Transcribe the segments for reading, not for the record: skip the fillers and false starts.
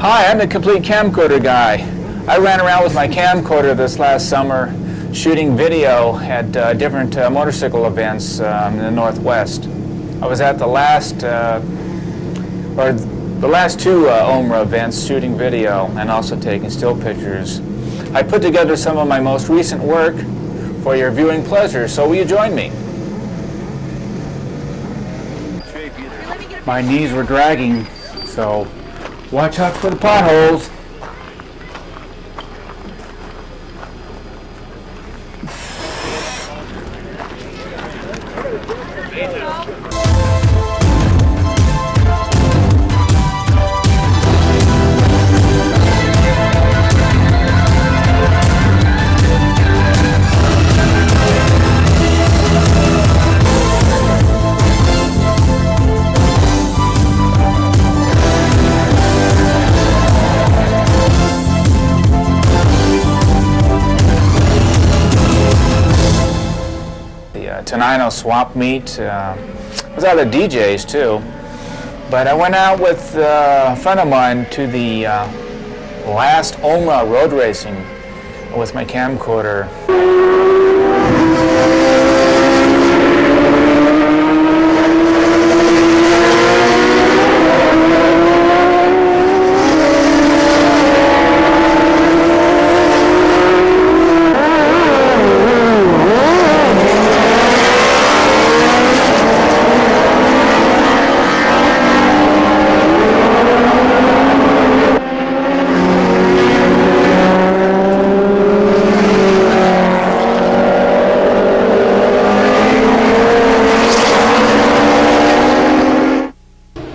Hi, I'm the Compleat Camcorder guy. I ran around with my camcorder this last summer shooting video at different motorcycle events in the Northwest. I was at the last two OMRRA events shooting video and also taking still pictures. I put together some of my most recent work for your viewing pleasure, so will you join me? My knees were dragging, so watch out for the potholes. Tenino swap meet. I was out of DJs too, but I went out with a friend of mine to the last OMRRA road racing with my camcorder.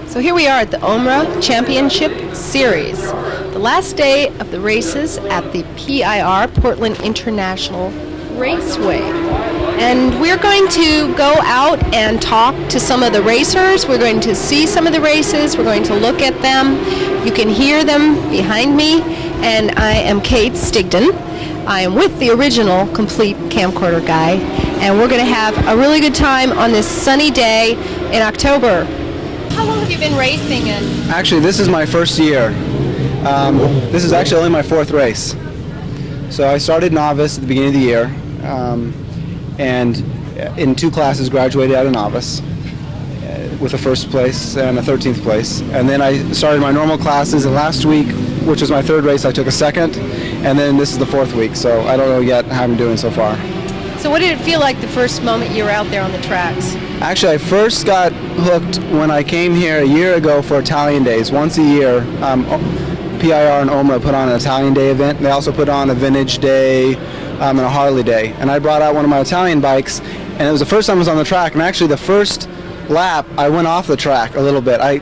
So here we are at the OMRRA Championship Series, the last day of the races at the PIR, Portland International Raceway. And we're going to go out and talk to some of the racers. We're going to see some of the races. We're going to look at them. You can hear them behind me. And I am Kate Stigton. I am with the original Compleat Camcorder guy. And we're going to have a really good time on this sunny day in October. How long have you been racing? Actually, this is my first year. This is actually only my fourth race. So I started novice at the beginning of the year, and in two classes graduated out of novice with a first place and a 13th place. And then I started my normal classes, and last week, which was my third race, I took a second, and then this is the fourth week. So I don't know yet how I'm doing so far. So what did it feel like the first moment you were out there on the tracks? Actually, I first got hooked when I came here a year ago for Italian Days. Once a year, PIR and OMRRA put on an Italian Day event. They also put on a Vintage Day and a Harley Day. And I brought out one of my Italian bikes, and it was the first time I was on the track. And actually, the first lap, I went off the track a little bit. I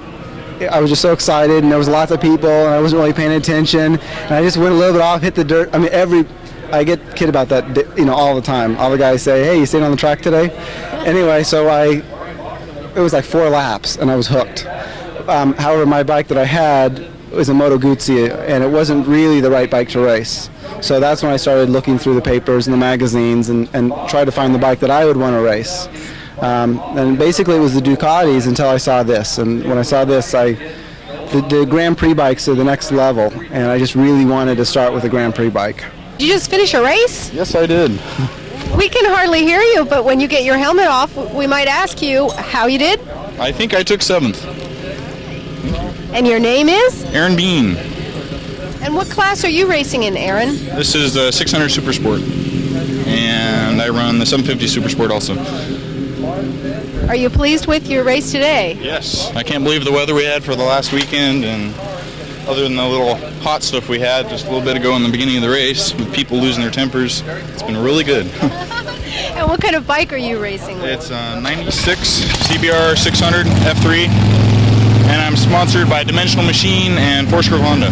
was just so excited, and there was lots of people, and I wasn't really paying attention. And I just went a little bit off, hit the dirt. I mean, I get kidded about that, all the time. All the guys say, "Hey, you staying on the track today?" Anyway, so it was like 4 laps, and I was hooked. However, my bike that I had was a Moto Guzzi, and it wasn't really the right bike to race. So that's when I started looking through the papers and the magazines and tried to find the bike that I would want to race. And basically, it was the Ducatis until I saw this. And when I saw this, the Grand Prix bikes are the next level, and I just really wanted to start with a Grand Prix bike. Did you just finish a race? Yes, I did. We can hardly hear you, but when you get your helmet off, we might ask you how you did. I think I took 7th. And your name is? Aaron Bean. And what class are you racing in, Aaron? This is the 600 Super Sport, and I run the 750 Super Sport also. Are you pleased with your race today? Yes. I can't believe the weather we had for the last weekend, and other than the little hot stuff we had just a little bit ago in the beginning of the race with people losing their tempers, it's been really good. And what kind of bike are you racing with? It's a 96 CBR 600 F3, and I'm sponsored by Dimensional Machine and Force Grove Honda.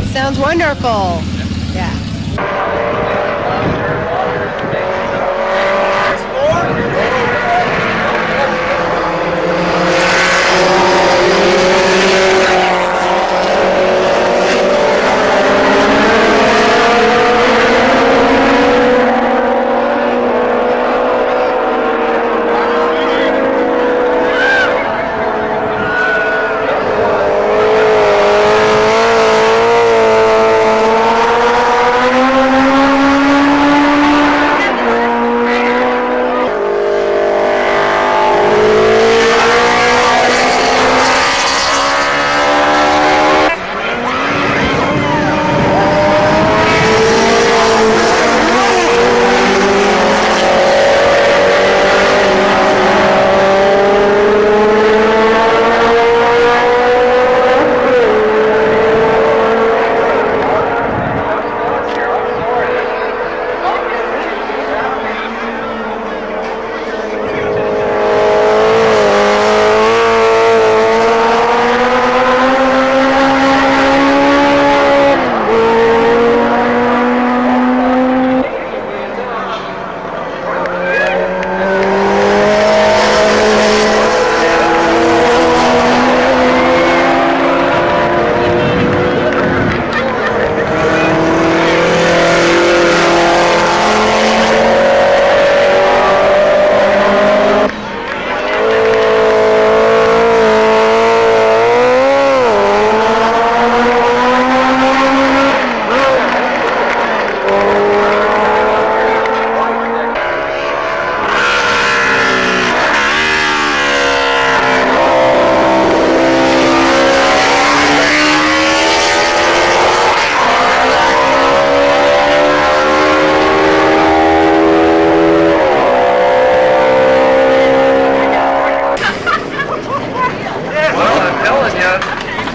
Sounds wonderful. Yeah.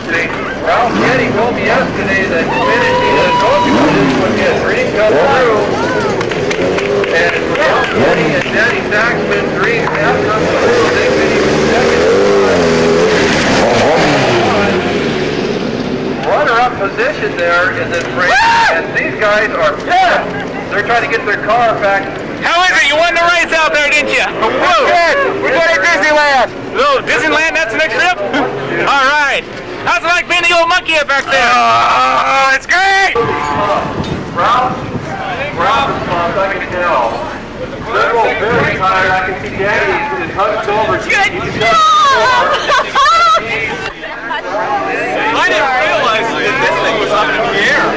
See, Ralph Getty told me yesterday that finishing the North would be a dream come true. And Ralph Getty and Danny Saxman's dreams have come true. They finished second. Runner-up position there in this race, and these guys are they're trying to get their car back. How is it? You won the race out there, didn't you? Woo! We're going to Disneyland. Oh, Disneyland, that's the next trip? All right. How's it like being the old monkey up back there? Oh, it's great! Ralph is pumped, I can tell. They're very tired. I can see Danny is hunched over. I didn't realize that this thing was up in the air.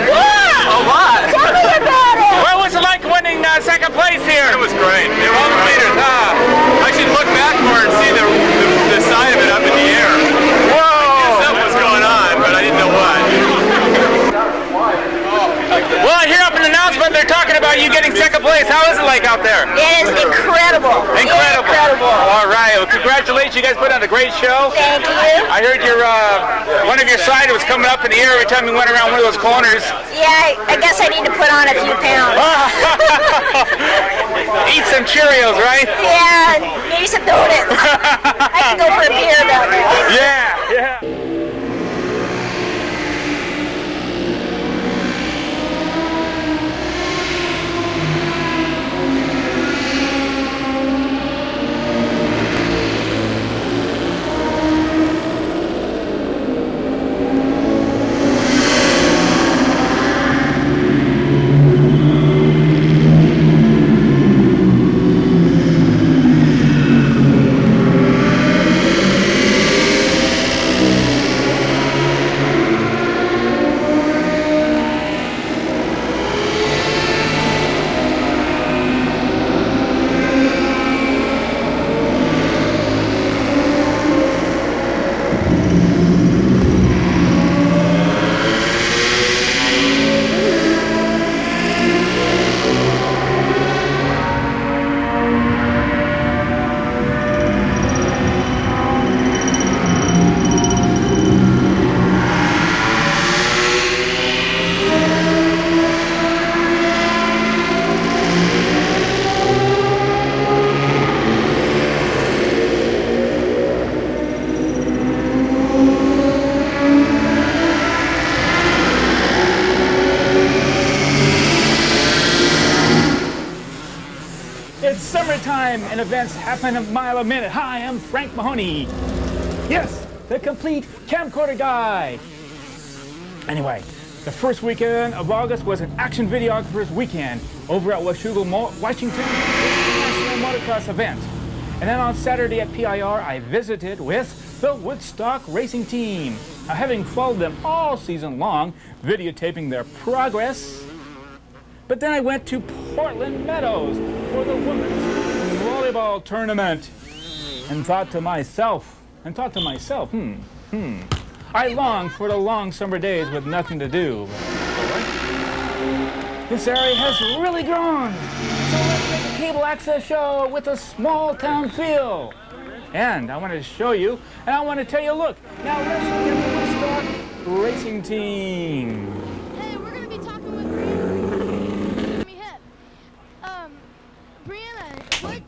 A lot. Tell me about it! What was it like winning second place here? It was great. They were all the meters. I should look back more and see the side of it up in the air. Whoa! I guess something was going on, but I didn't know what. Well, I hear up an announcement they're talking about you getting second place. How is it like out there? It is incredible. Incredible. All right. Well, congratulations. You guys put on a great show. Thank you. I heard your one of your side was coming up in the air every time you went around one of those corners. Yeah, I guess I need to put on a few pounds. Eat some Cheerios, right? Yeah, maybe some donuts. I can go for a beer down there. Yeah. Summertime and events happen a mile a minute. Hi, I'm Frank Mahoney. Yes, the complete camcorder guy. Anyway, the first weekend of August was an action videographer's weekend over at Washougal, Washington International Motocross event. And then on Saturday at PIR, I visited with the Woodstock racing team. Now, having followed them all season long, videotaping their progress. But then I went to Portland Meadows for the women's volleyball tournament and thought to myself, I long for the long summer days with nothing to do. This area has really grown, so let's make a cable access show with a small town feel. And I want to show you, and I want to tell you, look, now let's get the Woodstock racing team. Hey, we're going to be talking with Brianna. Let me hit. Brianna, what?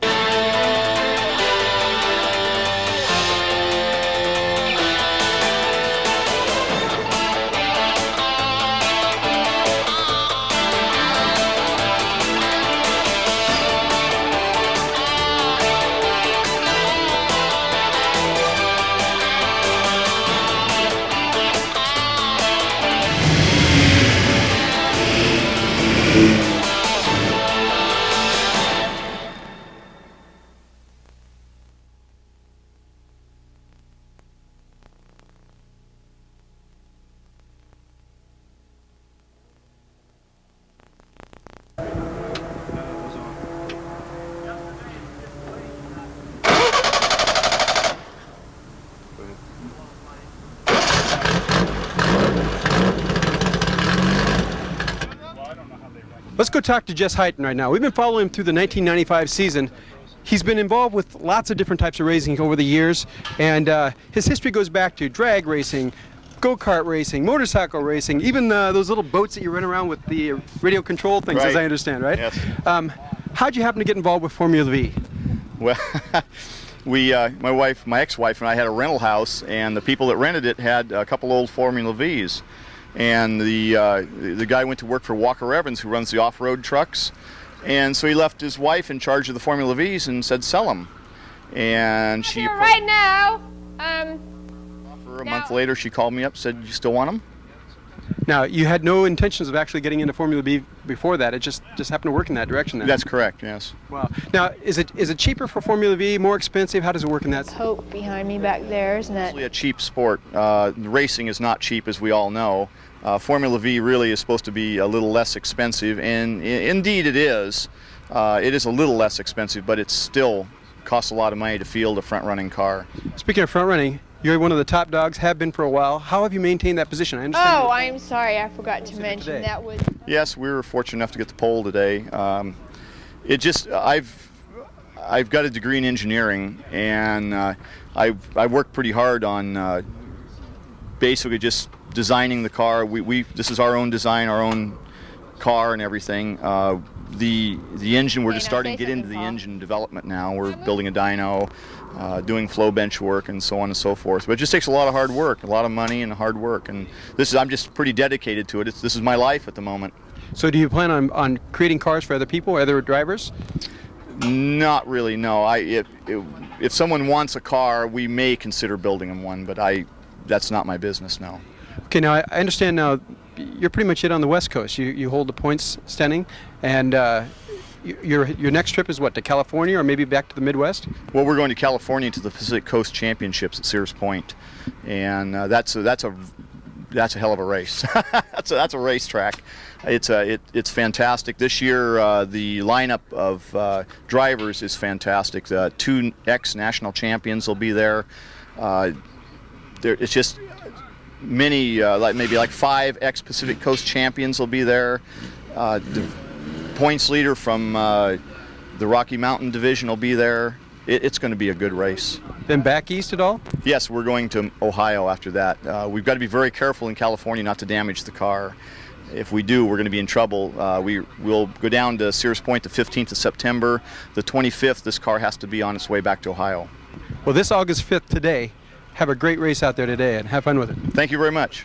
Let's go talk to Jess Heighton right now. We've been following him through the 1995 season. He's been involved with lots of different types of racing over the years, and his history goes back to drag racing, go-kart racing, motorcycle racing, even those little boats that you run around with the radio control things, as Right. I understand, right? Yes. How'd you happen to get involved with Formula V? Well, my ex-wife and I had a rental house, and the people that rented it had a couple old Formula Vs. And the guy went to work for Walker Evans, who runs the off-road trucks. And so he left his wife in charge of the Formula Vs and said, sell them. And she... Right now, A month later, she called me up, said, you still want them? Now, you had no intentions of actually getting into Formula V before that. It just happened to work in that direction then. That's correct, yes. Wow. Now, is it cheaper for Formula V, more expensive? How does it work in that? Hope behind me back there, isn't It's it? actually a cheap sport. Racing is not cheap, as we all know. Formula V really is supposed to be a little less expensive, and indeed it is. It is a little less expensive, but it still costs a lot of money to field a front-running car. Speaking of front running, you're one of the top dogs, have been for a while. How have you maintained that position? I understand. Oh, I'm sorry, I forgot to mention today. that was. Yes, we were fortunate enough to get the pole today. I've got a degree in engineering, and I worked pretty hard on basically just designing the car. This is our own design, our own car and everything. The engine, we're just starting to get into the engine development now. We're building a dyno, doing flow bench work, and so on and so forth. But it just takes a lot of hard work, a lot of money and hard work. And I'm just pretty dedicated to it. This is my life at the moment. So do you plan on creating cars for other people, other drivers? Not really, no. If someone wants a car, we may consider building them one, but that's not my business now. Okay, now I understand now you're pretty much it on the West Coast. You hold the points standing, and your next trip is what, to California or maybe back to the Midwest? Well, we're going to California to the Pacific Coast Championships at Sears Point, and that's a hell of a race. that's a racetrack. It's fantastic. This year the lineup of drivers is fantastic. The 2 ex-national champions will be there. It's just many, maybe 5 ex-Pacific Coast champions will be there. The points leader from the Rocky Mountain Division will be there. It's going to be a good race. Then back east at all? Yes, we're going to Ohio after that. We've got to be very careful in California not to damage the car. If we do, we're going to be in trouble. We'll go down to Sears Point the 15th of September. The 25th, this car has to be on its way back to Ohio. Well, this August 5th today, have a great race out there today and have fun with it. Thank you very much.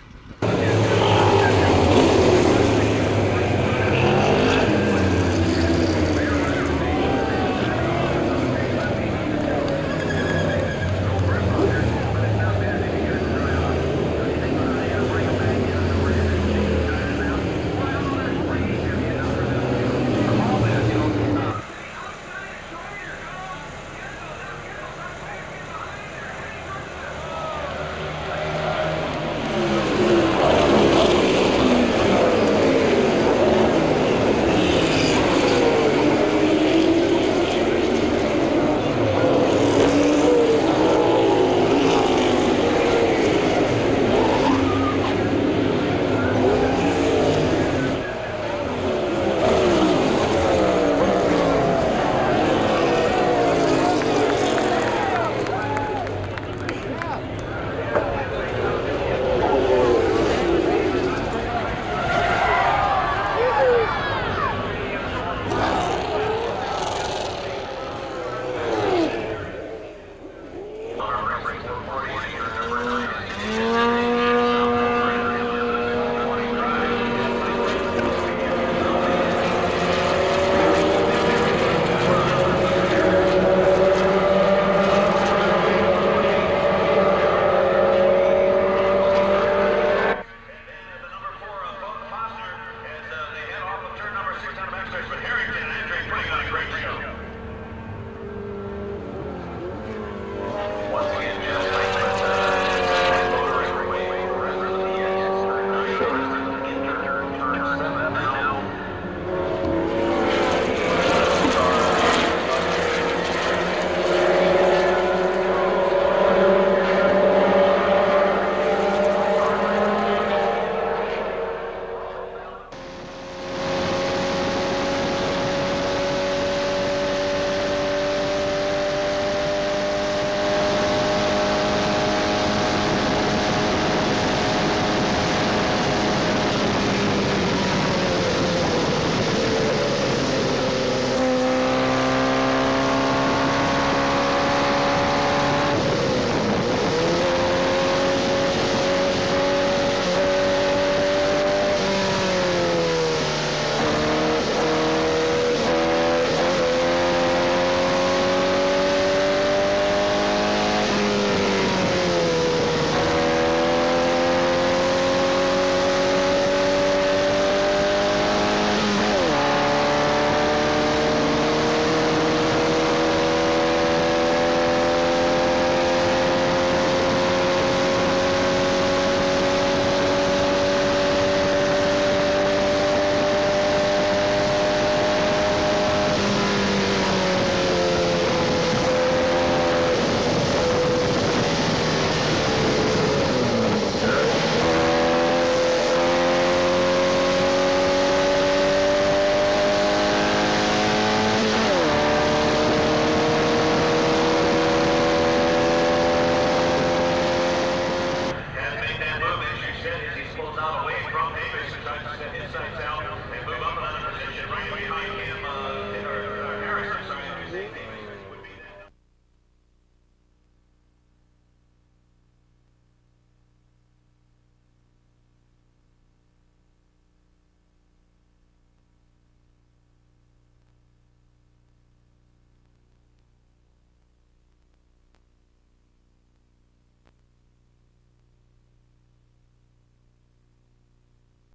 down away from Davis and tries to set his sights out